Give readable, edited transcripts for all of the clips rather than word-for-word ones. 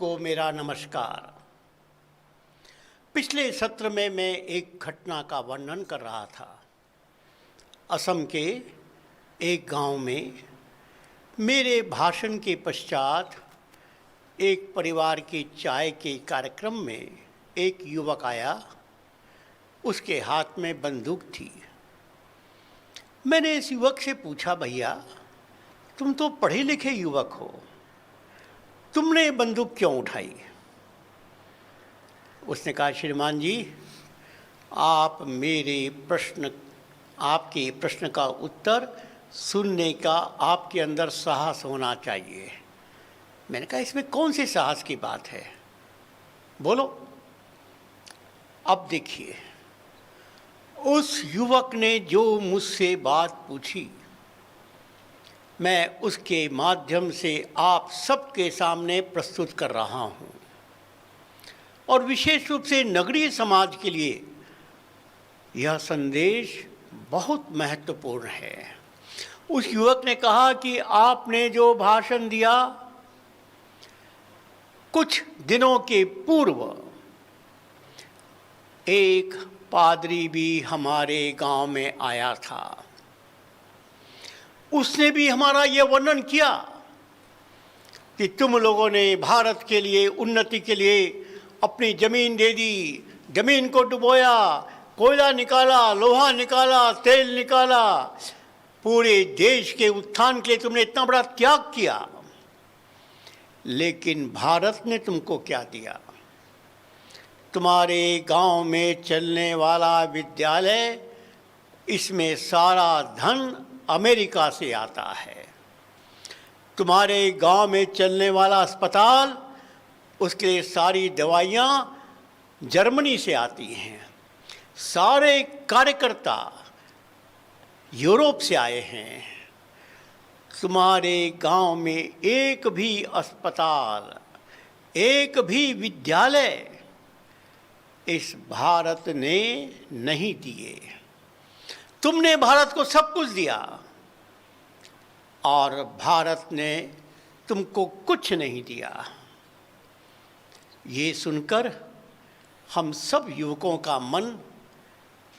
को मेरा नमस्कार। पिछले सत्र में मैं एक घटना का वर्णन कर रहा था। असम के एक गांव में मेरे भाषण के पश्चात एक परिवार के चाय के कार्यक्रम में एक युवक आया। उसके हाथ में बंदूक थी। मैंने इस युवक से पूछा, भैया तुम तो पढ़े लिखे युवक हो, तुमने बंदूक क्यों उठाई? उसने कहा, श्रीमान जी, आपके प्रश्न का उत्तर सुनने का आपके अंदर साहस होना चाहिए। मैंने कहा, इसमें कौन से साहस की बात है, बोलो। अब देखिए, उस युवक ने जो मुझसे बात पूछी, मैं उसके माध्यम से आप सबके सामने प्रस्तुत कर रहा हूँ, और विशेष रूप से नगरीय समाज के लिए यह संदेश बहुत महत्वपूर्ण है। उस युवक ने कहा कि आपने जो भाषण दिया, कुछ दिनों के पूर्व एक पादरी भी हमारे गांव में आया था। उसने भी हमारा यह वर्णन किया कि तुम लोगों ने भारत के लिए, उन्नति के लिए अपनी जमीन दे दी, जमीन को डुबोया, कोयला निकाला, लोहा निकाला, तेल निकाला, पूरे देश के उत्थान के लिए तुमने इतना बड़ा त्याग किया। लेकिन भारत ने तुमको क्या दिया? तुम्हारे गांव में चलने वाला विद्यालय, इसमें सारा धन अमेरिका से आता है। तुम्हारे गांव में चलने वाला अस्पताल, उसके लिए सारी दवाइयाँ जर्मनी से आती हैं। सारे कार्यकर्ता यूरोप से आए हैं। तुम्हारे गांव में एक भी अस्पताल, एक भी विद्यालय इस भारत ने नहीं दिए। तुमने भारत को सब कुछ दिया और भारत ने तुमको कुछ नहीं दिया। ये सुनकर हम सब युवकों का मन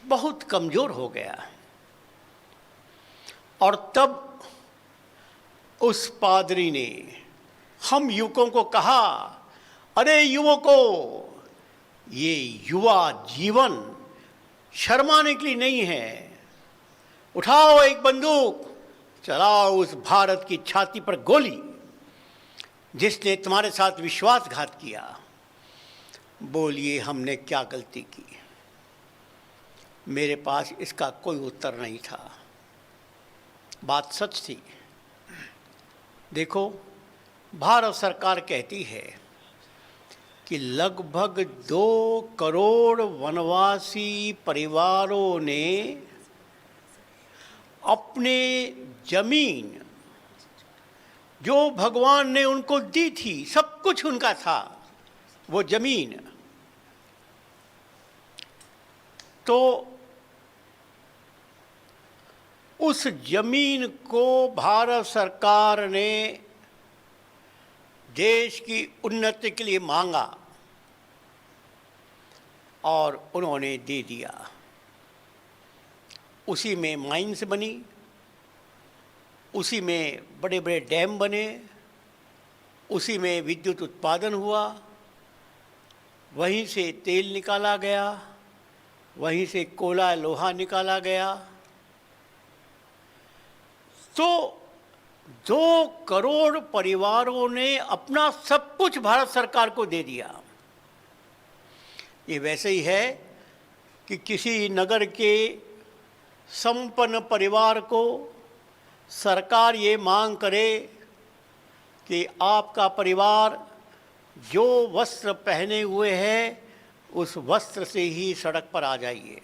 बहुत कमज़ोर हो गया। और तब उस पादरी ने हम युवकों को कहा, अरे युवकों, ये युवा जीवन शर्माने के लिए नहीं है। उठाओ एक बंदूक, चलाओ उस भारत की छाती पर गोली जिसने तुम्हारे साथ विश्वासघात किया। बोलिए, हमने क्या गलती की? मेरे पास इसका कोई उत्तर नहीं था। बात सच थी। देखो, भारत सरकार कहती है कि लगभग 2 करोड़ वनवासी परिवारों ने अपने जमीन, जो भगवान ने उनको दी थी, सब कुछ उनका था, वो जमीन, तो उस जमीन को भारत सरकार ने देश की उन्नति के लिए मांगा और उन्होंने दे दिया। उसी में माइंस बनी, उसी में बड़े बड़े डैम बने, उसी में विद्युत उत्पादन हुआ, वहीं से तेल निकाला गया, वहीं से कोयला लोहा निकाला गया। तो 2 करोड़ परिवारों ने अपना सब कुछ भारत सरकार को दे दिया। ये वैसे ही है कि किसी नगर के संपन्न परिवार को सरकार ये मांग करे कि आपका परिवार जो वस्त्र पहने हुए है, उस वस्त्र से ही सड़क पर आ जाइए,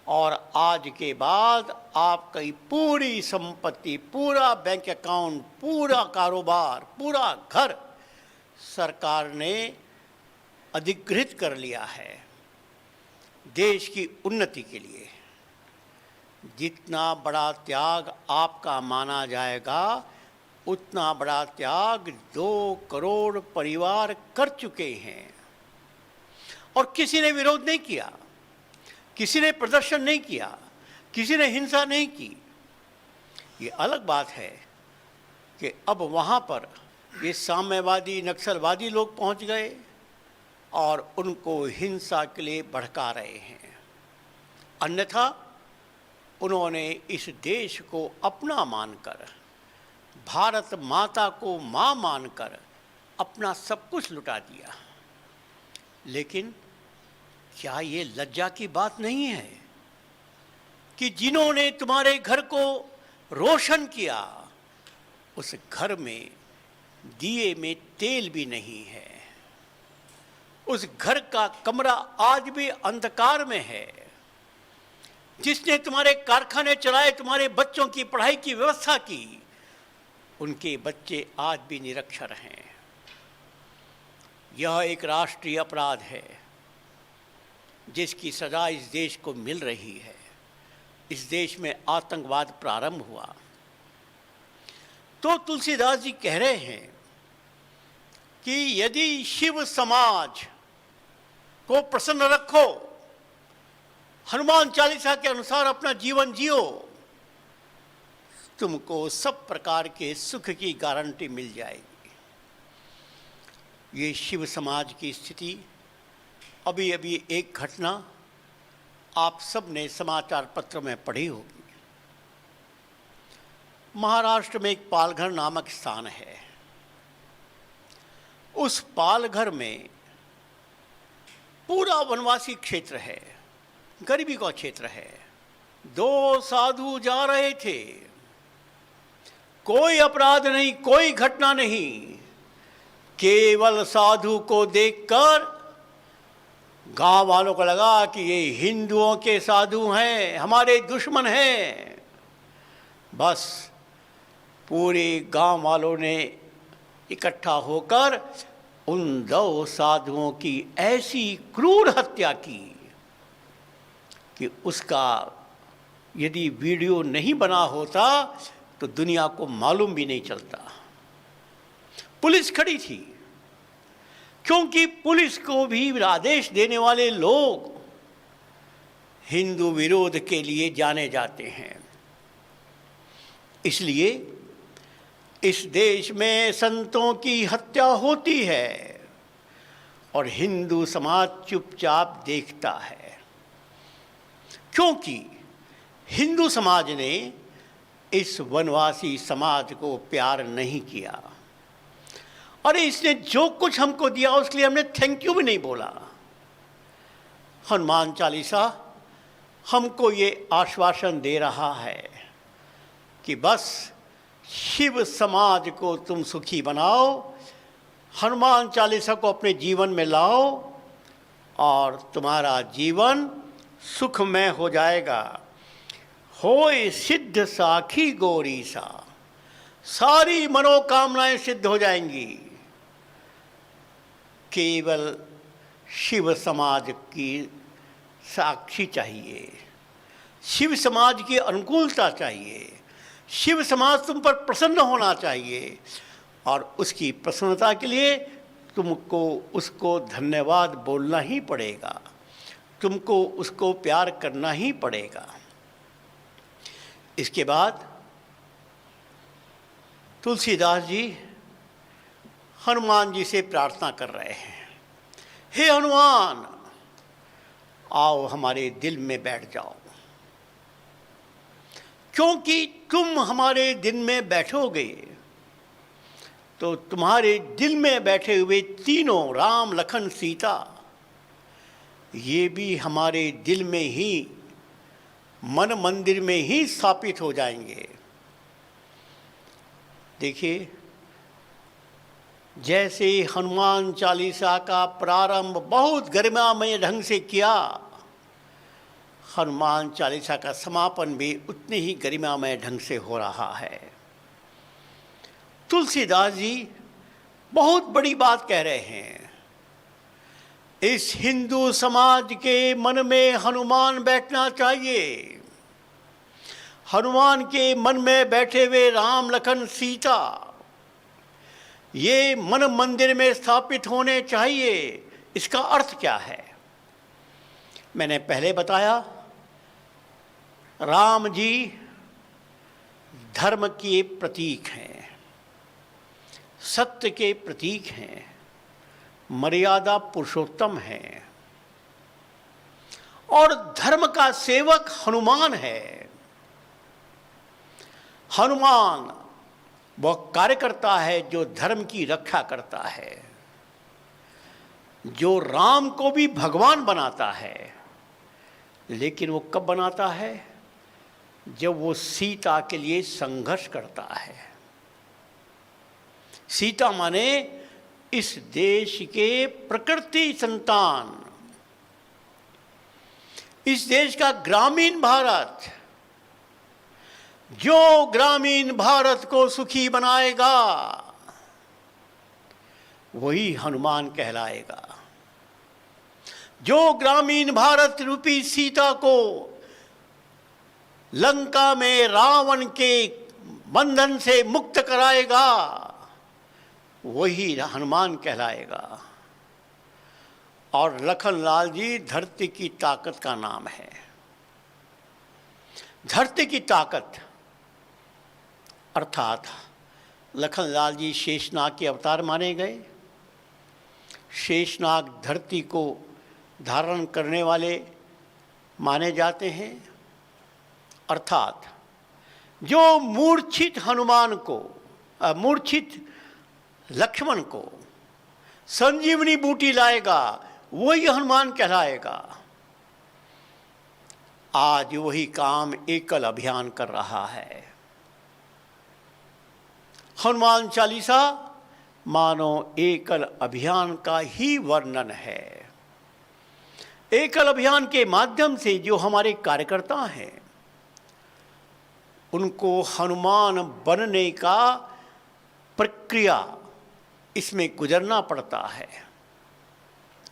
और आज के बाद आपकी पूरी संपत्ति, पूरा बैंक अकाउंट, पूरा कारोबार, पूरा घर सरकार ने अधिग्रहित कर लिया है देश की उन्नति के लिए। जितना बड़ा त्याग आपका माना जाएगा, उतना बड़ा त्याग 2 करोड़ परिवार कर चुके हैं और किसी ने विरोध नहीं किया, किसी ने प्रदर्शन नहीं किया, किसी ने हिंसा नहीं की। ये अलग बात है कि अब वहाँ पर ये साम्यवादी नक्सलवादी लोग पहुँच गए और उनको हिंसा के लिए भड़का रहे हैं। अन्यथा उन्होंने इस देश को अपना मानकर, भारत माता को माँ मानकर अपना सब कुछ लुटा दिया। लेकिन क्या ये लज्जा की बात नहीं है कि जिन्होंने तुम्हारे घर को रोशन किया, उस घर में दिए में तेल भी नहीं है, उस घर का कमरा आज भी अंधकार में है, जिसने तुम्हारे कारखाने चलाए, तुम्हारे बच्चों की पढ़ाई की व्यवस्था की, उनके बच्चे आज भी निरक्षर हैं। यह एक राष्ट्रीय अपराध है जिसकी सजा इस देश को मिल रही है। इस देश में आतंकवाद प्रारंभ हुआ तो तुलसीदास जी कह रहे हैं कि यदि शिव समाज को प्रसन्न रखो, हनुमान चालीसा के अनुसार अपना जीवन जियो, तुमको सब प्रकार के सुख की गारंटी मिल जाएगी। ये शिव समाज की स्थिति, अभी अभी एक घटना आप सब ने समाचार पत्र में पढ़ी होगी। महाराष्ट्र में एक पालघर नामक स्थान है। उस पालघर में पूरा वनवासी क्षेत्र है, गरीबी का क्षेत्र है। 2 साधु जा रहे थे, कोई अपराध नहीं, कोई घटना नहीं, केवल साधु को देखकर गांव वालों को लगा कि ये हिंदुओं के साधु हैं, हमारे दुश्मन हैं। बस पूरे गांव वालों ने इकट्ठा होकर उन 2 साधुओं की ऐसी क्रूर हत्या की कि उसका यदि वीडियो नहीं बना होता तो दुनिया को मालूम भी नहीं चलता। पुलिस खड़ी थी, क्योंकि पुलिस को भी आदेश देने वाले लोग हिंदू विरोध के लिए जाने जाते हैं। इसलिए इस देश में संतों की हत्या होती है और हिंदू समाज चुपचाप देखता है, क्योंकि हिंदू समाज ने इस वनवासी समाज को प्यार नहीं किया। अरे इसने जो कुछ हमको दिया उसके लिए हमने थैंक यू भी नहीं बोला। हनुमान चालीसा हमको ये आश्वासन दे रहा है कि बस शिव समाज को तुम सुखी बनाओ, हनुमान चालीसा को अपने जीवन में लाओ और तुम्हारा जीवन सुखमय हो जाएगा। होए सिद्ध साखी गौरी सा, सारी मनोकामनाएं सिद्ध हो जाएंगी। केवल शिव समाज की साक्षी चाहिए, शिव समाज की अनुकूलता चाहिए, शिव समाज तुम पर प्रसन्न होना चाहिए और उसकी प्रसन्नता के लिए तुमको उसको धन्यवाद बोलना ही पड़ेगा, तुमको उसको प्यार करना ही पड़ेगा। इसके बाद तुलसीदास जी हनुमान जी से प्रार्थना कर रहे हैं, हे हनुमान आओ हमारे दिल में बैठ जाओ, क्योंकि तुम हमारे दिल में बैठोगे तो तुम्हारे दिल में बैठे हुए तीनों राम लखन सीता ये भी हमारे दिल में ही, मन मंदिर में ही स्थापित हो जाएंगे। देखिए, जैसे हनुमान चालीसा का प्रारंभ बहुत गरिमामय ढंग से किया, हनुमान चालीसा का समापन भी उतने ही गरिमामय ढंग से हो रहा है। तुलसीदास जी बहुत बड़ी बात कह रहे हैं। इस हिंदू समाज के मन में हनुमान बैठना चाहिए। हनुमान के मन में बैठे हुए राम लखन सीता ये मन मंदिर में स्थापित होने चाहिए। इसका अर्थ क्या है? मैंने पहले बताया, राम जी धर्म के प्रतीक हैं, सत्य के प्रतीक हैं, मर्यादा पुरुषोत्तम हैं, और धर्म का सेवक हनुमान है। हनुमान वह कार्यकर्ता है जो धर्म की रक्षा करता है, जो राम को भी भगवान बनाता है। लेकिन वो कब बनाता है? जब वो सीता के लिए संघर्ष करता है। सीता माने इस देश के प्रकृति संतान, इस देश का ग्रामीण भारत। जो ग्रामीण भारत को सुखी बनाएगा वही हनुमान कहलाएगा। जो ग्रामीण भारत रूपी सीता को लंका में रावण के बंधन से मुक्त कराएगा वही हनुमान कहलाएगा। और लखनलाल जी धरती की ताकत का नाम है। धरती की ताकत अर्थात लखनलाल जी शेषनाग के अवतार माने गए। शेषनाग धरती को धारण करने वाले माने जाते हैं। अर्थात जो मूर्छित हनुमान को, मूर्छित लक्ष्मण को संजीवनी बूटी लाएगा वही हनुमान कहलाएगा। आज वही काम एकल अभियान कर रहा है। हनुमान चालीसा मानो एकल अभियान का ही वर्णन है। एकल अभियान के माध्यम से जो हमारे कार्यकर्ता हैं उनको हनुमान बनने का प्रक्रिया इसमें गुजरना पड़ता है।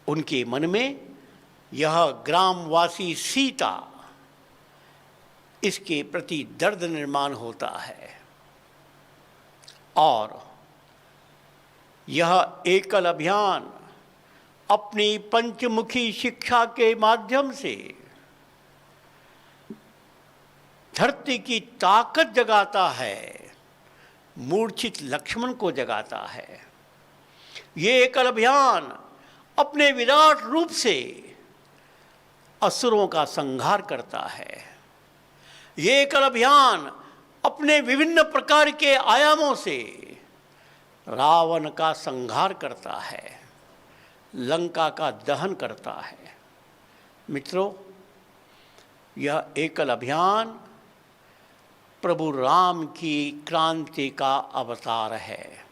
उनके मन में यह ग्रामवासी सीता, इसके प्रति दर्द निर्माण होता है। और यह एकल अभियान अपनी पंचमुखी शिक्षा के माध्यम से धरती की ताकत जगाता है, मूर्छित लक्ष्मण को जगाता है। ये एकल अभियान अपने विराट रूप से असुरों का संहार करता है। ये एकल अभियान अपने विभिन्न प्रकार के आयामों से रावण का संहार करता है, लंका का दहन करता है। मित्रों, यह एकल अभियान प्रभु राम की क्रांति का अवतार है।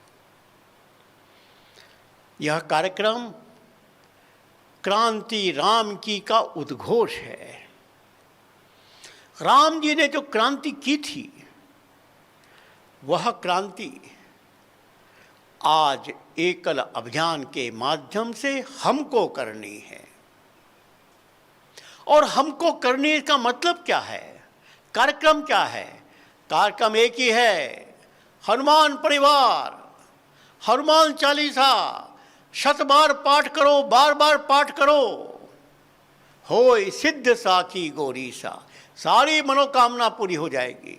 यह कार्यक्रम क्रांति राम की का उद्घोष है। राम जी ने जो क्रांति की थी वह क्रांति आज एकल अभियान के माध्यम से हमको करनी है। और हमको करने का मतलब क्या है? कार्यक्रम क्या है? कार्यक्रम एक ही है, हनुमान परिवार, हनुमान चालीसा 100 बार पाठ करो, बार बार पाठ करो। होय सिद्ध साखी गौरीसा, सारी मनोकामना पूरी हो जाएगी।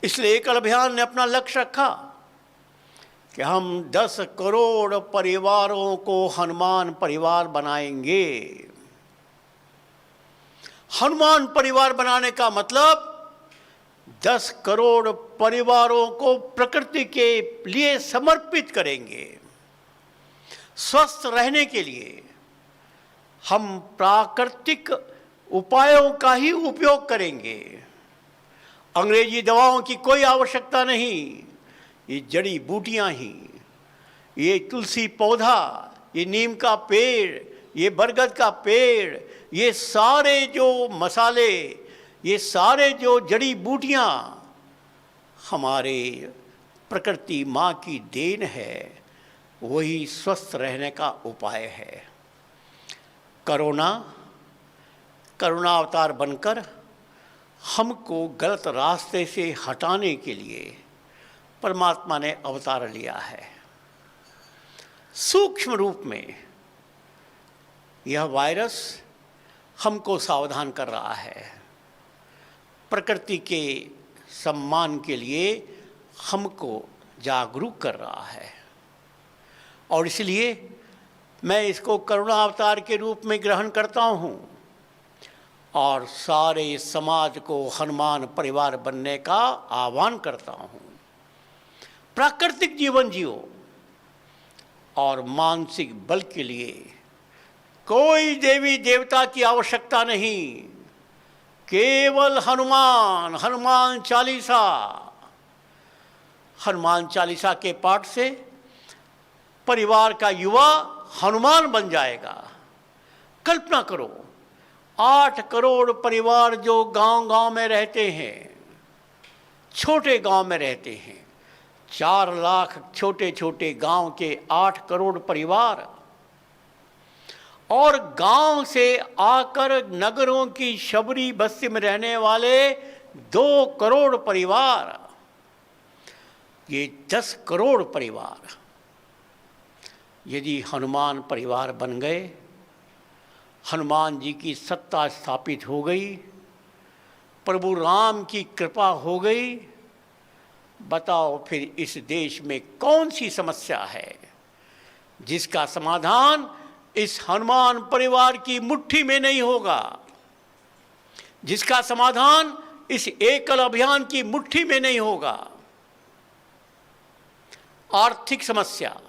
इसलिए एकल अभियान ने अपना लक्ष्य रखा कि हम 10 करोड़ परिवारों को हनुमान परिवार बनाएंगे। हनुमान परिवार बनाने का मतलब 10 करोड़ परिवारों को प्रकृति के लिए समर्पित करेंगे। स्वस्थ रहने के लिए हम प्राकृतिक उपायों का ही उपयोग करेंगे। अंग्रेजी दवाओं की कोई आवश्यकता नहीं। ये जड़ी बूटियां ही, ये तुलसी पौधा, ये नीम का पेड़, ये बरगद का पेड़, ये सारे जो मसाले, ये सारे जो जड़ी बूटियां हमारे प्रकृति माँ की देन है, वही स्वस्थ रहने का उपाय है। करुणा अवतार बनकर हमको गलत रास्ते से हटाने के लिए परमात्मा ने अवतार लिया है। सूक्ष्म रूप में यह वायरस हमको सावधान कर रहा है, प्रकृति के सम्मान के लिए हमको जागरूक कर रहा है, और इसलिए मैं इसको करुणा अवतार के रूप में ग्रहण करता हूँ और सारे समाज को हनुमान परिवार बनने का आह्वान करता हूँ। प्राकृतिक जीवन जियो और मानसिक बल के लिए कोई देवी देवता की आवश्यकता नहीं, केवल हनुमान, हनुमान चालीसा। हनुमान चालीसा के पाठ से परिवार का युवा हनुमान बन जाएगा। कल्पना करो, 8 करोड़ परिवार जो गांव-गांव में रहते हैं, छोटे गांव में रहते हैं, 4 लाख छोटे छोटे गांव के 8 करोड़ परिवार, और गांव से आकर नगरों की शबरी बस्ती में रहने वाले 2 करोड़ परिवार, ये 10 करोड़ परिवार यदि हनुमान परिवार बन गए, हनुमान जी की सत्ता स्थापित हो गई, प्रभु राम की कृपा हो गई, बताओ फिर इस देश में कौन सी समस्या है जिसका समाधान इस हनुमान परिवार की मुट्ठी में नहीं होगा, जिसका समाधान इस एकल अभियान की मुट्ठी में नहीं होगा। आर्थिक समस्या,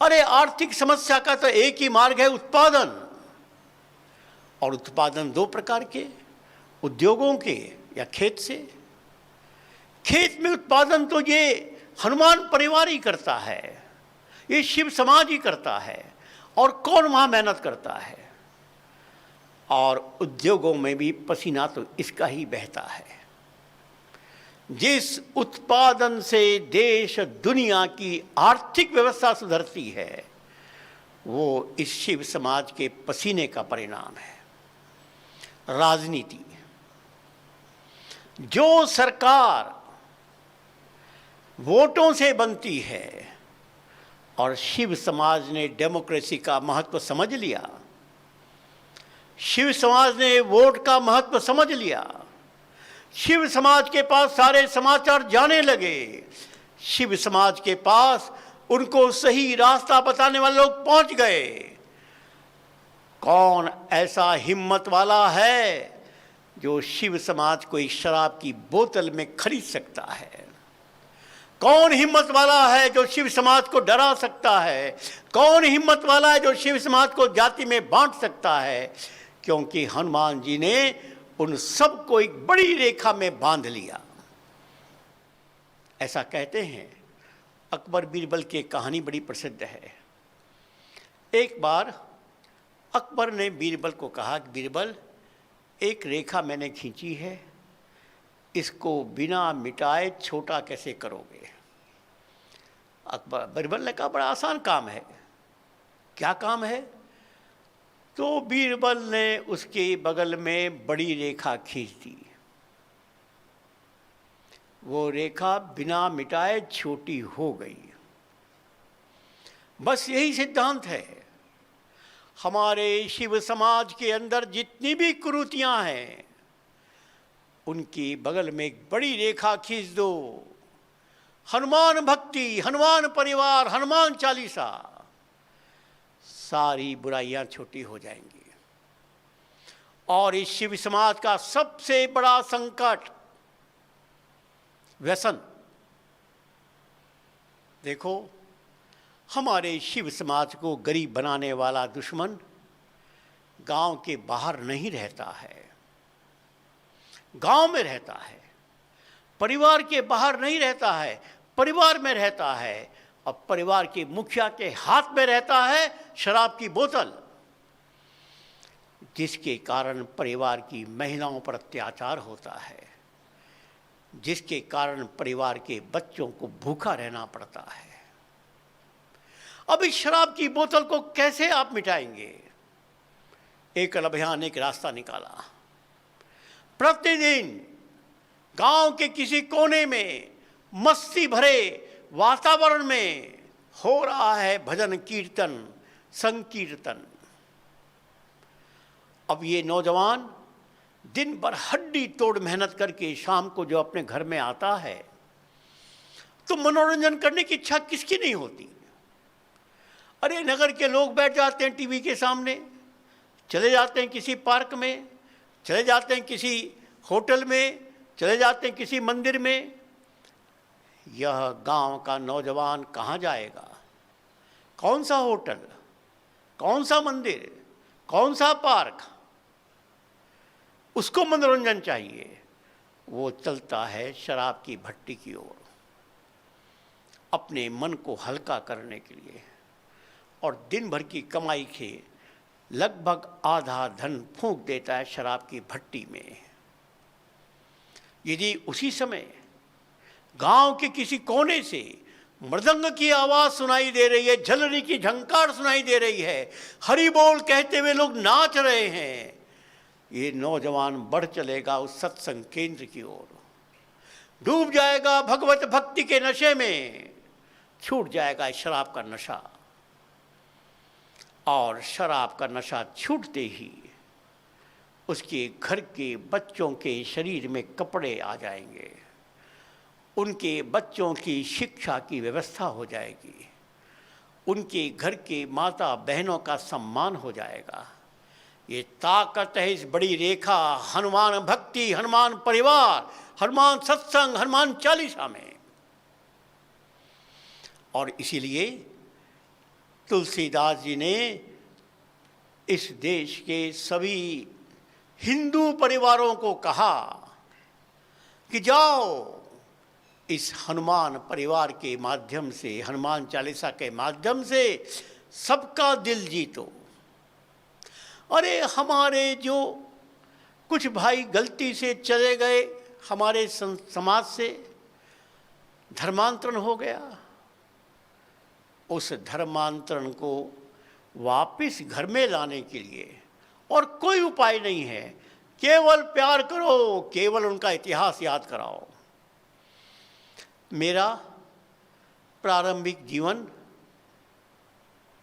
अरे आर्थिक समस्या का तो एक ही मार्ग है, उत्पादन। और उत्पादन 2 प्रकार के, उद्योगों के या खेत से। खेत में उत्पादन तो ये हनुमान परिवार ही करता है, ये शिव समाज ही करता है, और कौन वहाँ मेहनत करता है। और उद्योगों में भी पसीना तो इसका ही बहता है। जिस उत्पादन से देश दुनिया की आर्थिक व्यवस्था सुधरती है, वो इस शिव समाज के पसीने का परिणाम है। राजनीति, जो सरकार वोटों से बनती है, और शिव समाज ने डेमोक्रेसी का महत्व समझ लिया, शिव समाज ने वोट का महत्व समझ लिया, शिव समाज के पास सारे समाचार जाने लगे, शिव समाज के पास उनको सही रास्ता बताने वाले लोग पहुंच गए। कौन ऐसा हिम्मत वाला है जो शिव समाज को इस शराब की बोतल में खरीद सकता है? कौन हिम्मत वाला है जो शिव समाज को डरा सकता है? कौन हिम्मत वाला है जो शिव समाज को जाति में बांट सकता है? क्योंकि हनुमान जी ने उन सबको एक बड़ी रेखा में बांध लिया। ऐसा कहते हैं, अकबर बीरबल की कहानी बड़ी प्रसिद्ध है। एक बार अकबर ने बीरबल को कहा कि बीरबल, एक रेखा मैंने खींची है, इसको बिना मिटाए छोटा कैसे करोगे? अकबर बीरबल ने कहा, बड़ा आसान काम है। क्या काम है? तो बीरबल ने उसके बगल में बड़ी रेखा खींच दी। वो रेखा बिना मिटाए छोटी हो गई। बस यही सिद्धांत है। हमारे शिव समाज के अंदर जितनी भी कुरीतियां हैं, उनकी बगल में एक बड़ी रेखा खींच दो। हनुमान भक्ति, हनुमान परिवार, हनुमान चालीसा, सारी बुराइयां छोटी हो जाएंगी। और इस शिव समाज का सबसे बड़ा संकट व्यसन। देखो, हमारे शिव समाज को गरीब बनाने वाला दुश्मन गांव के बाहर नहीं रहता है, गांव में रहता है। परिवार के बाहर नहीं रहता है, परिवार में रहता है। और परिवार के मुखिया के हाथ में रहता है शराब की बोतल, जिसके कारण परिवार की महिलाओं पर अत्याचार होता है, जिसके कारण परिवार के बच्चों को भूखा रहना पड़ता है। अब इस शराब की बोतल को कैसे आप मिटाएंगे? एकल अभियान ने एक रास्ता निकाला। प्रतिदिन गांव के किसी कोने में मस्ती भरे वातावरण में हो रहा है भजन कीर्तन संकीर्तन। अब ये नौजवान दिन भर हड्डी तोड़ मेहनत करके शाम को जो अपने घर में आता है, तो मनोरंजन करने की इच्छा किसकी नहीं होती। अरे नगर के लोग बैठ जाते हैं टीवी के सामने, चले जाते हैं किसी पार्क में, चले जाते हैं किसी होटल में, चले जाते हैं किसी मंदिर में। यह गांव का नौजवान कहाँ जाएगा? कौन सा होटल, कौन सा मंदिर, कौन सा पार्क? उसको मनोरंजन चाहिए, वो चलता है शराब की भट्टी की ओर अपने मन को हल्का करने के लिए, और दिन भर की कमाई के लगभग आधा धन फूंक देता है शराब की भट्टी में। यदि उसी समय गांव के किसी कोने से मृदंग की आवाज सुनाई दे रही है, झलरी की झंकार सुनाई दे रही है, हरि बोल कहते हुए लोग नाच रहे हैं, ये नौजवान बढ़ चलेगा उस सत्संग केंद्र की ओर, डूब जाएगा भगवत भक्ति के नशे में, छूट जाएगा शराब का नशा। और शराब का नशा छूटते ही उसके घर के बच्चों के शरीर में कपड़े आ जाएंगे, उनके बच्चों की शिक्षा की व्यवस्था हो जाएगी, उनके घर के माता बहनों का सम्मान हो जाएगा। ये ताकत है इस बड़ी रेखा हनुमान भक्ति, हनुमान परिवार, हनुमान सत्संग, हनुमान चालीसा में। और इसीलिए तुलसीदास जी ने इस देश के सभी हिंदू परिवारों को कहा कि जाओ इस हनुमान परिवार के माध्यम से, हनुमान चालीसा के माध्यम से सबका दिल जीतो। अरे हमारे जो कुछ भाई गलती से चले गए, हमारे समाज से धर्मांतरण हो गया, उस धर्मांतरण को वापस घर में लाने के लिए और कोई उपाय नहीं है, केवल प्यार करो, केवल उनका इतिहास याद कराओ। मेरा प्रारंभिक जीवन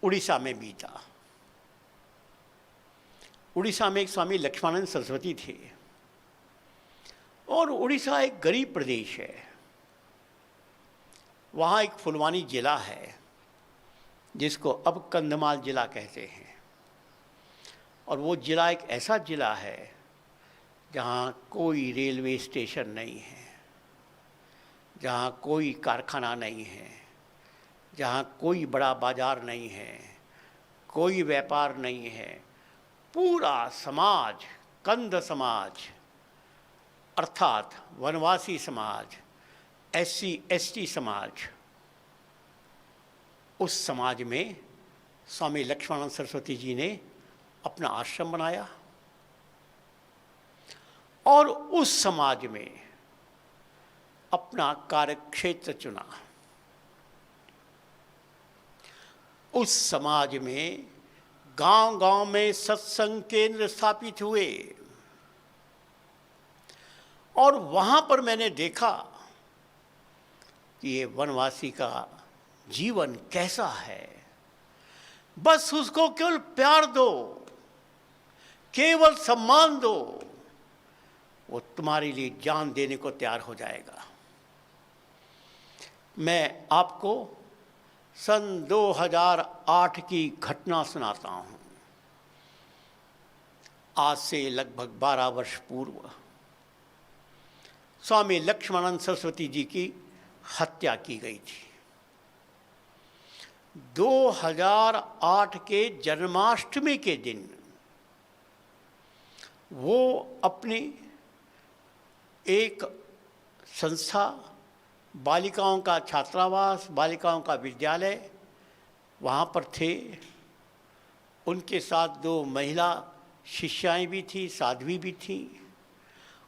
उड़ीसा में बीता। उड़ीसा में एक स्वामी लक्ष्मानंद सरस्वती थे, और उड़ीसा एक गरीब प्रदेश है। वहाँ एक फुलवानी जिला है जिसको अब कंधमाल जिला कहते हैं, और वो जिला एक ऐसा जिला है जहाँ कोई रेलवे स्टेशन नहीं है, जहाँ कोई कारखाना नहीं है, जहाँ कोई बड़ा बाजार नहीं है, कोई व्यापार नहीं है। पूरा समाज, कंध समाज अर्थात वनवासी समाज, SC ST समाज, उस समाज में स्वामी लक्ष्मानंद सरस्वती जी ने अपना आश्रम बनाया, और उस समाज में अपना कार्यक्षेत्र चुना। उस समाज में गांव-गांव में सत्संग केंद्र स्थापित हुए, और वहां पर मैंने देखा कि ये वनवासी का जीवन कैसा है। बस उसको केवल प्यार दो, केवल सम्मान दो, वो तुम्हारे लिए जान देने को तैयार हो जाएगा। मैं आपको सन 2008 की घटना सुनाता हूँ। आज से लगभग 12 वर्ष पूर्व स्वामी लक्ष्मानंद सरस्वती जी की हत्या की गई थी। 2008 के जन्माष्टमी के दिन वो अपनी एक संस्था, बालिकाओं का छात्रावास, बालिकाओं का विद्यालय, वहाँ पर थे। उनके साथ 2 महिला शिष्याएं भी थी, साध्वी भी थी,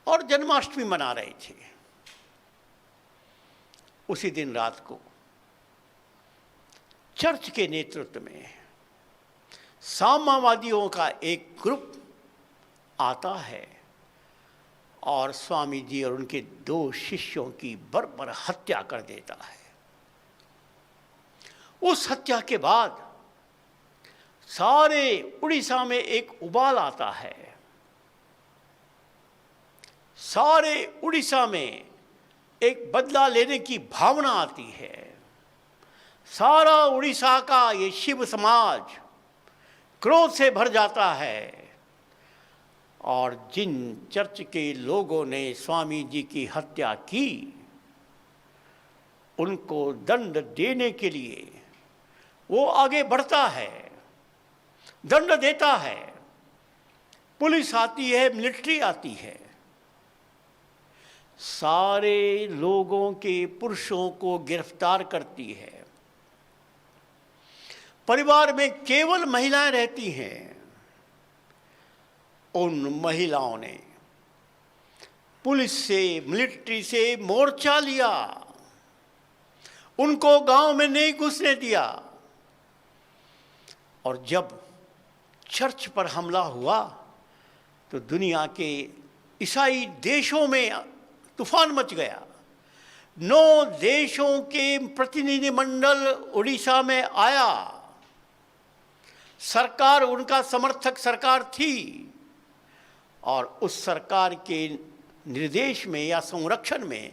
और जन्माष्टमी मना रहे थे। उसी दिन रात को चर्च के नेतृत्व में साम्यवादियों का एक ग्रुप आता है और स्वामी जी और उनके 2 शिष्यों की बर्बर हत्या कर देता है। उस हत्या के बाद सारे उड़ीसा में एक उबाल आता है। सारे उड़ीसा में एक बदला लेने की भावना आती है। सारा उड़ीसा का ये शिव समाज क्रोध से भर जाता है और जिन चर्च के लोगों ने स्वामी जी की हत्या की उनको दंड देने के लिए वो आगे बढ़ता है, दंड देता है। पुलिस आती है, मिलिट्री आती है, सारे लोगों के पुरुषों को गिरफ्तार करती है। परिवार में केवल महिलाएं रहती हैं। उन महिलाओं ने पुलिस से, मिलिट्री से मोर्चा लिया, उनको गांव में नहीं घुसने दिया। और जब चर्च पर हमला हुआ तो दुनिया के ईसाई देशों में तूफान मच गया। 9 देशों के प्रतिनिधिमंडल उड़ीसा में आया। सरकार, उनका समर्थक सरकार थी और उस सरकार के निर्देश में या संरक्षण में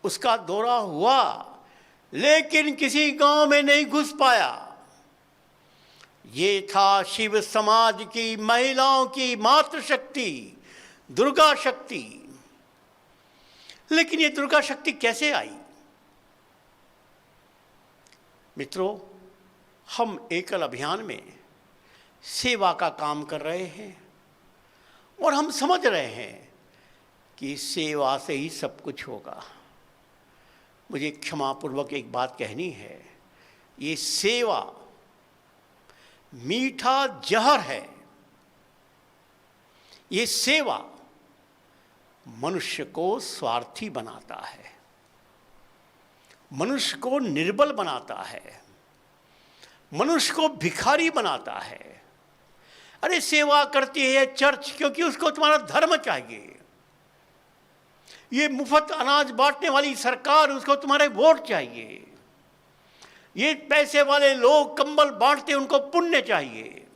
उसका दौरा हुआ, लेकिन किसी गांव में नहीं घुस पाया। ये था शिव समाज की महिलाओं की मातृशक्ति, दुर्गा शक्ति। लेकिन ये दुर्गा शक्ति कैसे आई? मित्रों, हम एकल अभियान में सेवा का काम कर रहे हैं और हम समझ रहे हैं कि सेवा से ही सब कुछ होगा। मुझे क्षमापूर्वक एक बात कहनी है, ये सेवा मीठा जहर है। ये सेवा मनुष्य को स्वार्थी बनाता है, मनुष्य को निर्बल बनाता है, मनुष्य को भिखारी बनाता है। अरे सेवा करती है चर्च क्योंकि उसको तुम्हारा धर्म चाहिए। ये मुफ्त अनाज बांटने वाली सरकार, उसको तुम्हारे वोट चाहिए। ये पैसे वाले लोग कंबल बांटते, उनको पुण्य चाहिए।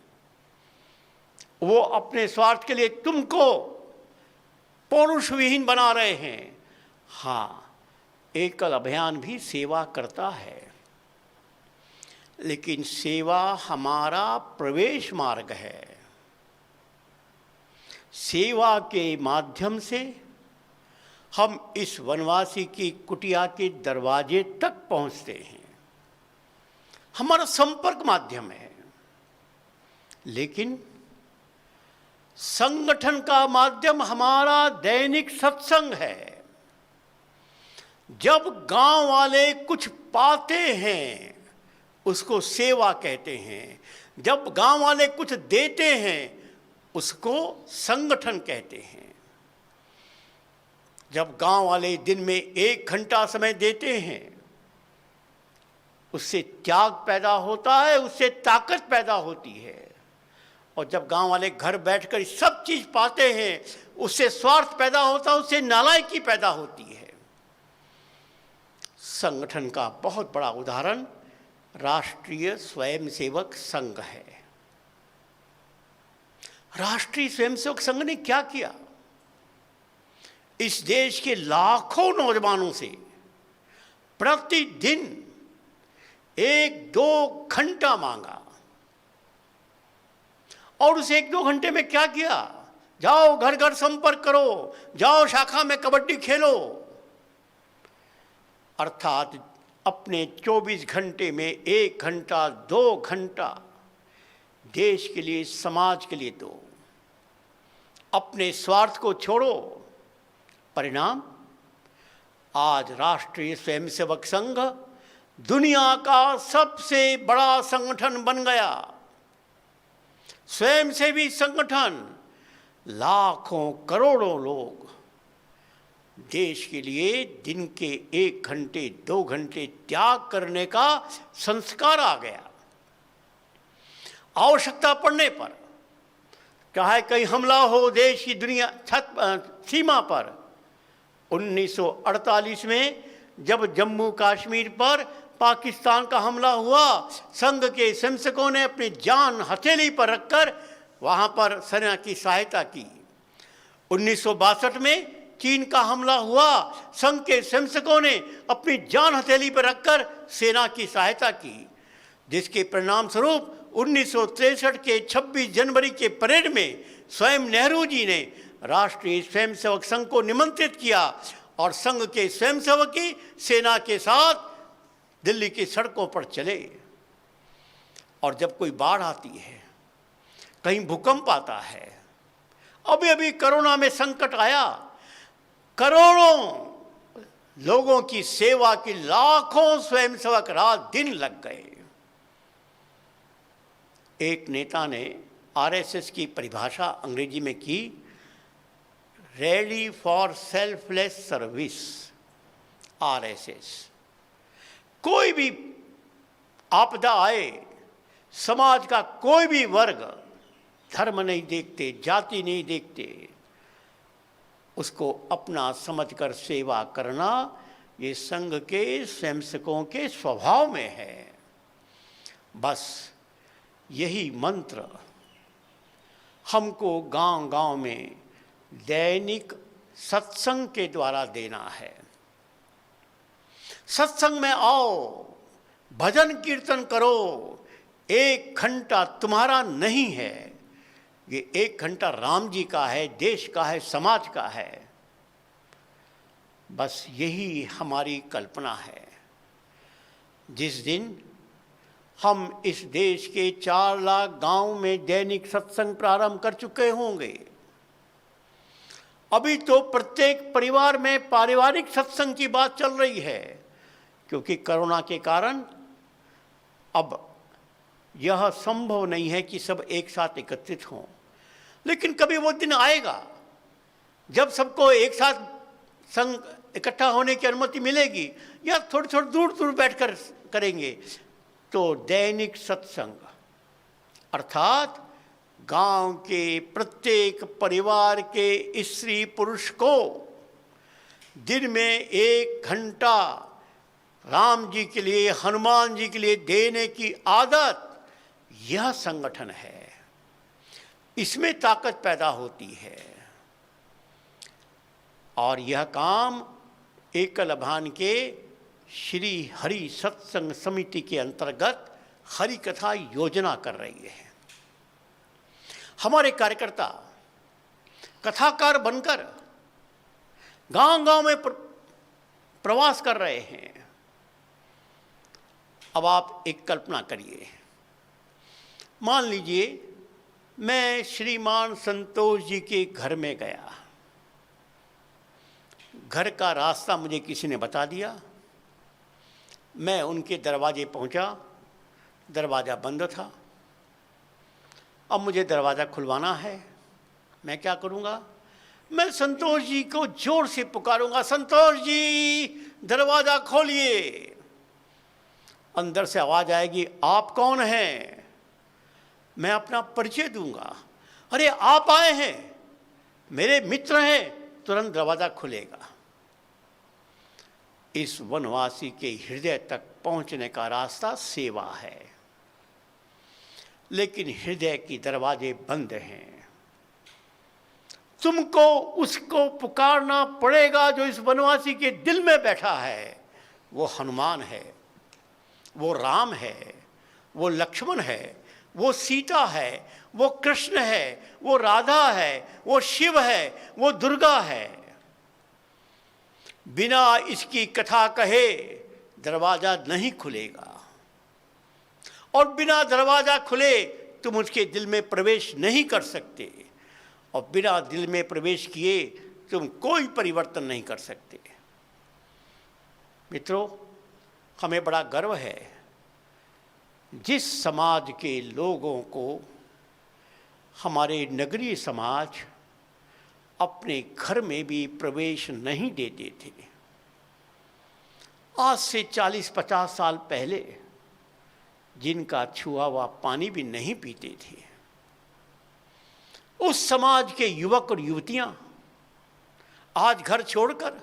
वो अपने स्वार्थ के लिए तुमको पौरुष विहीन बना रहे हैं। हाँ, एकल अभियान भी सेवा करता है, लेकिन सेवा हमारा प्रवेश मार्ग है। सेवा के माध्यम से हम इस वनवासी की कुटिया के दरवाजे तक पहुंचते हैं। हमारा संपर्क माध्यम है। लेकिन संगठन का माध्यम हमारा दैनिक सत्संग है। जब गांव वाले कुछ पाते हैं उसको सेवा कहते हैं। जब गांव वाले कुछ देते हैं उसको संगठन कहते हैं। जब गांव वाले दिन में 1 घंटा समय देते हैं उससे त्याग पैदा होता है, उससे ताकत पैदा होती है। और जब गांव वाले घर बैठकर सब चीज पाते हैं उससे स्वार्थ पैदा होता है, उससे नालायकी पैदा होती है। संगठन का बहुत बड़ा उदाहरण राष्ट्रीय स्वयंसेवक संघ है। राष्ट्रीय स्वयंसेवक संघ ने क्या किया? इस देश के लाखों नौजवानों से प्रतिदिन 1-2 घंटा मांगा और उस 1-2 घंटे में क्या किया? जाओ घर घर संपर्क करो, जाओ शाखा में कबड्डी खेलो। अर्थात अपने 24 घंटे में 1 घंटा 2 घंटा देश के लिए, समाज के लिए दो। अपने स्वार्थ को छोड़ो। परिणाम, आज राष्ट्रीय स्वयंसेवक संघ दुनिया का सबसे बड़ा संगठन बन गया। स्वयंसेवी संगठन, लाखों करोड़ों लोग देश के लिए दिन के 1 घंटे 2 घंटे त्याग करने का संस्कार आ गया। आवश्यकता पड़ने पर चाहे कहीं हमला हो देश की दुनिया सीमा पर। 1948 में जब जम्मू कश्मीर पर पाकिस्तान का हमला हुआ, संघ के स्वयंसेवकों ने अपनी जान हथेली पर रखकर वहां पर सेना की सहायता की। 1962 में चीन का हमला हुआ, संघ के स्वयंसेवकों ने अपनी जान हथेली पर रखकर सेना की सहायता की, जिसके परिणाम स्वरूप 1963 के 26 जनवरी के परेड में स्वयं नेहरू जी ने राष्ट्रीय स्वयंसेवक संघ को निमंत्रित किया और संघ के स्वयंसेवक ही सेना के साथ दिल्ली की सड़कों पर चले। और जब कोई बाढ़ आती है, कहीं भूकंप आता है, अभी अभी कोरोना में संकट आया, करोड़ों लोगों की सेवा की लाखों स्वयंसेवक रात दिन लग गए। एक नेता ने आरएसएस की परिभाषा अंग्रेजी में की, ready for selfless service, RSS. कोई भी आपदा आए, समाज का कोई भी वर्ग, धर्म नहीं देखते, जाति नहीं देखते, उसको अपना समझकर सेवा करना ये संघ के स्वयंसेवकों के स्वभाव में है। बस यही मंत्र हमको गांव-गांव में दैनिक सत्संग के द्वारा देना है। सत्संग में आओ, भजन कीर्तन करो। 1 घंटा तुम्हारा नहीं है, ये 1 घंटा राम जी का है, देश का है, समाज का है। बस यही हमारी कल्पना है। जिस दिन हम इस देश के 4 लाख गांव में दैनिक सत्संग प्रारंभ कर चुके होंगे, अभी तो प्रत्येक परिवार में पारिवारिक सत्संग की बात चल रही है, क्योंकि कोरोना के कारण अब यह संभव नहीं है कि सब एक साथ एकत्रित हों। लेकिन कभी वो दिन आएगा जब सबको एक साथ संग इकट्ठा होने की अनुमति मिलेगी, या थोड़ी थोड़ी दूर दूर बैठकर करेंगे। तो दैनिक सत्संग अर्थात गांव के प्रत्येक परिवार के स्त्री पुरुष को दिन में 1 घंटा राम जी के लिए, हनुमान जी के लिए देने की आदत, यह संगठन है। इसमें ताकत पैदा होती है। और यह काम एकल अभान के श्री हरि सत्संग समिति के अंतर्गत हरि कथा योजना कर रही है। हमारे कार्यकर्ता कथाकार बनकर गांव-गांव में प्रवास कर रहे हैं। अब आप एक कल्पना करिए, मान लीजिए मैं श्रीमान संतोष जी के घर में गया। घर का रास्ता मुझे किसी ने बता दिया, मैं उनके दरवाजे पहुंचा, दरवाज़ा बंद था। अब मुझे दरवाज़ा खुलवाना है, मैं क्या करूंगा? मैं संतोष जी को जोर से पुकारूंगा, संतोष जी दरवाज़ा खोलिए। अंदर से आवाज़ आएगी, आप कौन हैं? मैं अपना परिचय दूंगा, अरे आप आए हैं, मेरे मित्र हैं, तुरंत दरवाज़ा खुलेगा। इस वनवासी के हृदय तक पहुंचने का रास्ता सेवा है, लेकिन हृदय के दरवाजे बंद हैं। तुमको उसको पुकारना पड़ेगा जो इस वनवासी के दिल में बैठा है। वो हनुमान है, वो राम है, वो लक्ष्मण है, वो सीता है, वो कृष्ण है, वो राधा है, वो शिव है, वो दुर्गा है। बिना इसकी कथा कहे दरवाजा नहीं खुलेगा, और बिना दरवाजा खुले तुम उसके दिल में प्रवेश नहीं कर सकते, और बिना दिल में प्रवेश किए तुम कोई परिवर्तन नहीं कर सकते। मित्रों, हमें बड़ा गर्व है जिस समाज के लोगों को हमारे नगरीय समाज अपने घर में भी प्रवेश नहीं देते थे। आज से 40-50 साल पहले जिनका छुआ हुआ पानी भी नहीं पीते थे, उस समाज के युवक और युवतियां आज घर छोड़कर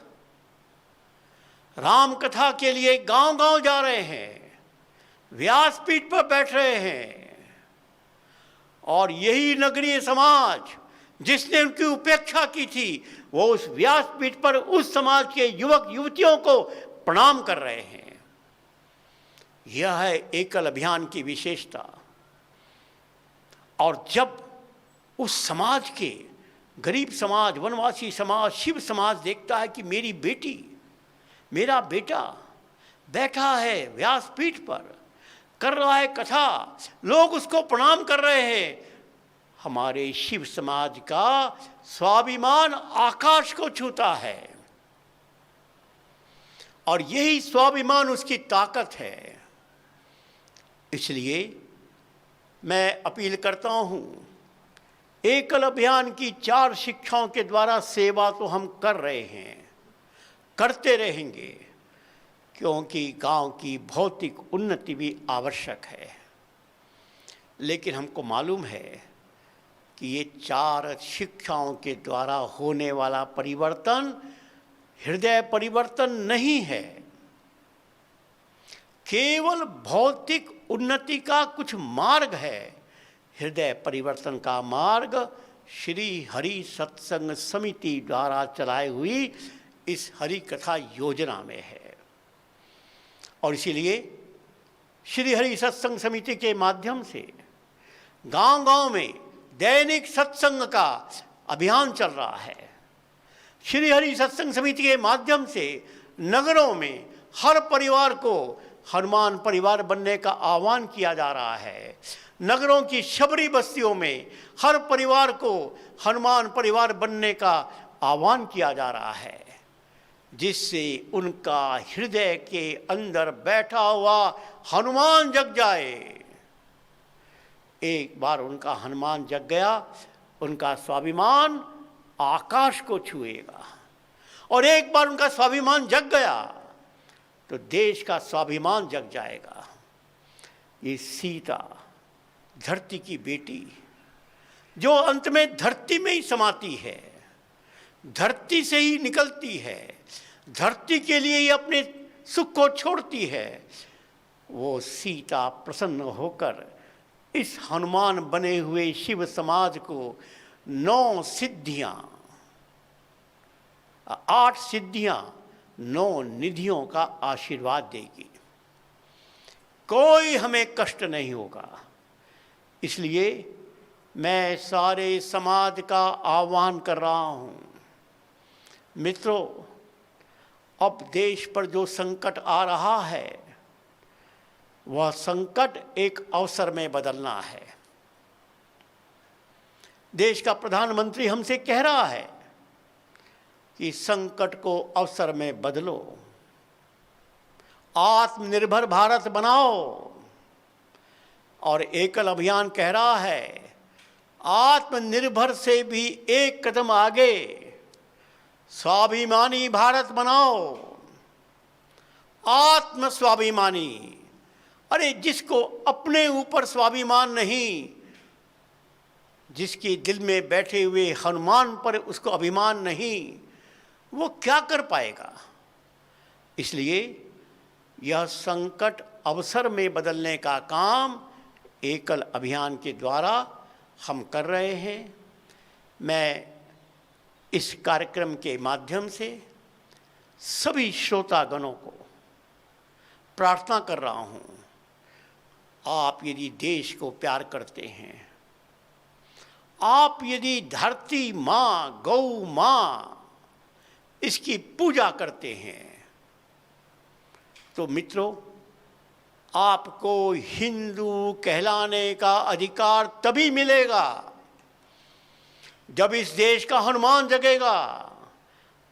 राम कथा के लिए गांव-गांव जा रहे हैं, व्यासपीठ पर बैठ रहे हैं, और यही नगरीय समाज जिसने उनकी उपेक्षा की थी, वो उस व्यासपीठ पर उस समाज के युवक युवतियों को प्रणाम कर रहे हैं। यह है एकल अभियान की विशेषता। और जब उस समाज के गरीब समाज, वनवासी समाज, शिव समाज देखता है कि मेरी बेटी, मेरा बेटा बैठा है व्यासपीठ पर, कर रहा है कथा, लोग उसको प्रणाम कर रहे हैं, हमारे शिव समाज का स्वाभिमान आकाश को छूता है। और यही स्वाभिमान उसकी ताकत है। इसलिए मैं अपील करता हूं, एकल अभियान की 4 शिक्षाओं के द्वारा सेवा तो हम कर रहे हैं, करते रहेंगे, क्योंकि गांव की भौतिक उन्नति भी आवश्यक है। लेकिन हमको मालूम है कि ये 4 शिक्षाओं के द्वारा होने वाला परिवर्तन हृदय परिवर्तन नहीं है। केवल भौतिक उन्नति का कुछ मार्ग है, हृदय परिवर्तन का मार्ग श्री हरि सत्संग समिति द्वारा चलाई हुई इस हरि कथा योजना में है। और इसीलिए श्री हरि सत्संग समिति के माध्यम से गांव-गांव में दैनिक सत्संग का अभियान चल रहा है। श्री हरि सत्संग समिति के माध्यम से नगरों में हर परिवार को हनुमान परिवार बनने का आह्वान किया जा रहा है। नगरों की शबरी बस्तियों में हर परिवार को हनुमान परिवार बनने का आह्वान किया जा रहा है, जिससे उनका हृदय के अंदर बैठा हुआ हनुमान जग जाए। एक बार उनका हनुमान जग गया, उनका स्वाभिमान आकाश को छुएगा, और एक बार उनका स्वाभिमान जग गया तो देश का स्वाभिमान जग जाएगा। ये सीता, धरती की बेटी, जो अंत में धरती में ही समाती है, धरती से ही निकलती है, धरती के लिए ही अपने सुख को छोड़ती है, वो सीता प्रसन्न होकर इस हनुमान बने हुए शिव समाज को 9 सिद्धियां, 8 सिद्धियां, 9 निधियों का आशीर्वाद देगी। कोई हमें कष्ट नहीं होगा। इसलिए मैं सारे समाज का आह्वान कर रहा हूं, मित्रों, अब देश पर जो संकट आ रहा है, वह संकट एक अवसर में बदलना है। देश का प्रधानमंत्री हमसे कह रहा है कि संकट को अवसर में बदलो, आत्मनिर्भर भारत बनाओ। और एकल अभियान कह रहा है, आत्मनिर्भर से भी एक कदम आगे स्वाभिमानी भारत बनाओ, आत्म स्वाभिमानी। अरे जिसको अपने ऊपर स्वाभिमान नहीं, जिसके दिल में बैठे हुए हनुमान पर उसको अभिमान नहीं, वो क्या कर पाएगा। इसलिए यह संकट अवसर में बदलने का काम एकल अभियान के द्वारा हम कर रहे हैं। मैं इस कार्यक्रम के माध्यम से सभी श्रोतागणों को प्रार्थना कर रहा हूं, आप यदि देश को प्यार करते हैं, आप यदि धरती माँ, गौ माँ, इसकी पूजा करते हैं, तो मित्रों, आपको हिंदू कहलाने का अधिकार तभी मिलेगा जब इस देश का हनुमान जगेगा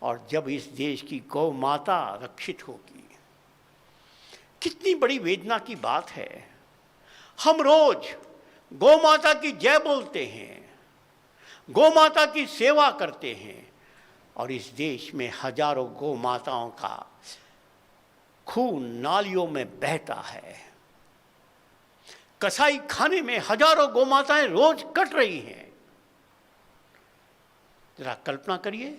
और जब इस देश की गौ माता रक्षित होगी। कितनी बड़ी वेदना की बात है। हम रोज गौ माता की जय बोलते हैं, गौ माता की सेवा करते हैं, और इस देश में हजारों गौ माताओं का खून नालियों में बहता है। कसाई खाने में हजारों गौ माताएं रोज कट रही हैं। जरा कल्पना करिए,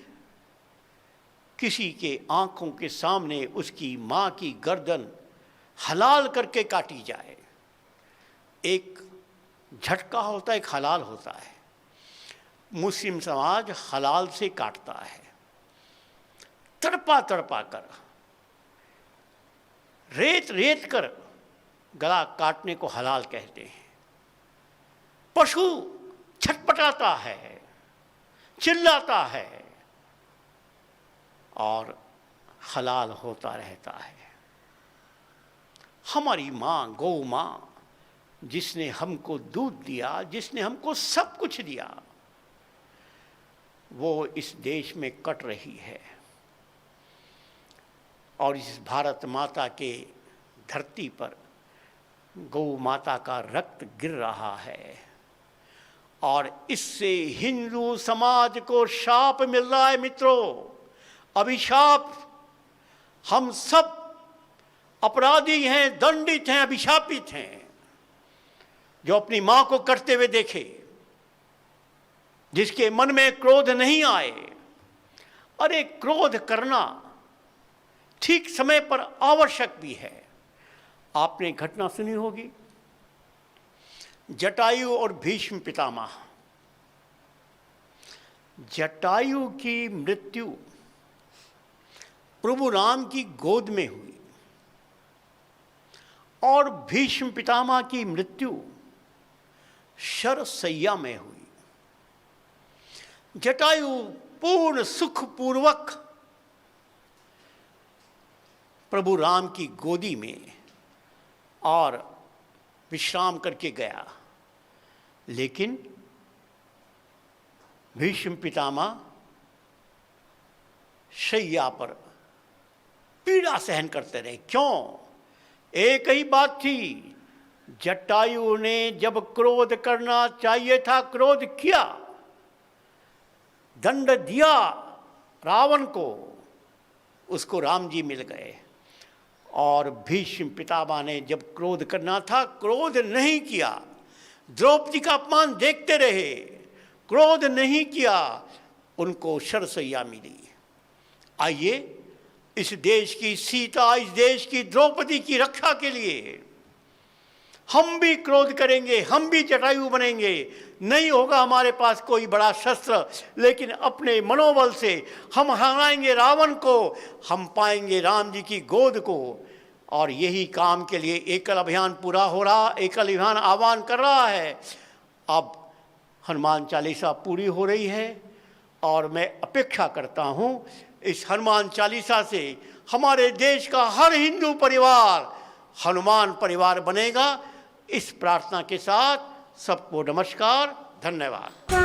किसी के आंखों के सामने उसकी माँ की गर्दन हलाल करके काटी जाए। एक झटका होता है, एक हलाल होता है। मुस्लिम समाज हलाल से काटता है, तड़पा तड़पा कर, रेत रेत कर गला काटने को हलाल कहते हैं। पशु छटपटाता है, चिल्लाता है और हलाल होता रहता है। हमारी माँ, गौ माँ, जिसने हमको दूध दिया, जिसने हमको सब कुछ दिया, वो इस देश में कट रही है और इस भारत माता के धरती पर गौ माता का रक्त गिर रहा है और इससे हिंदू समाज को शाप मिल रहा है। मित्रों, अभिशाप। हम सब अपराधी हैं, दंडित हैं, अभिशापित हैं। जो अपनी मां को करते हुए देखे, जिसके मन में क्रोध नहीं आए। अरे क्रोध करना ठीक समय पर आवश्यक भी है। आपने घटना सुनी होगी, जटायु और भीष्म पितामह। जटायु की मृत्यु प्रभु राम की गोद में हुई और भीष्म पितामह की मृत्यु शरशय्या में हुई। जटायु पूर्ण सुखपूर्वक प्रभु राम की गोदी में और विश्राम करके गया, लेकिन भीष्म पितामह शैया पर पीड़ा सहन करते रहे। क्यों? एक ही बात थी, जटायु ने जब क्रोध करना चाहिए था, क्रोध किया, दंड दिया रावण को, उसको राम जी मिल गए। और भीष्म पितामह ने जब क्रोध करना था, क्रोध नहीं किया, द्रौपदी का अपमान देखते रहे, क्रोध नहीं किया, उनको शरशय्या मिली। आइए, इस देश की सीता, इस देश की द्रौपदी की रक्षा के लिए हम भी क्रोध करेंगे, हम भी जटायु बनेंगे। नहीं होगा हमारे पास कोई बड़ा शस्त्र, लेकिन अपने मनोबल से हम हराएंगे रावण को, हम पाएंगे राम जी की गोद को। और यही काम के लिए एकल अभियान पूरा हो रहा, एकल अभियान आह्वान कर रहा है। अब हनुमान चालीसा पूरी हो रही है और मैं अपेक्षा करता हूँ इस हनुमान चालीसा से हमारे देश का हर हिंदू परिवार हनुमान परिवार बनेगा। इस प्रार्थना के साथ सबको नमस्कार, धन्यवाद।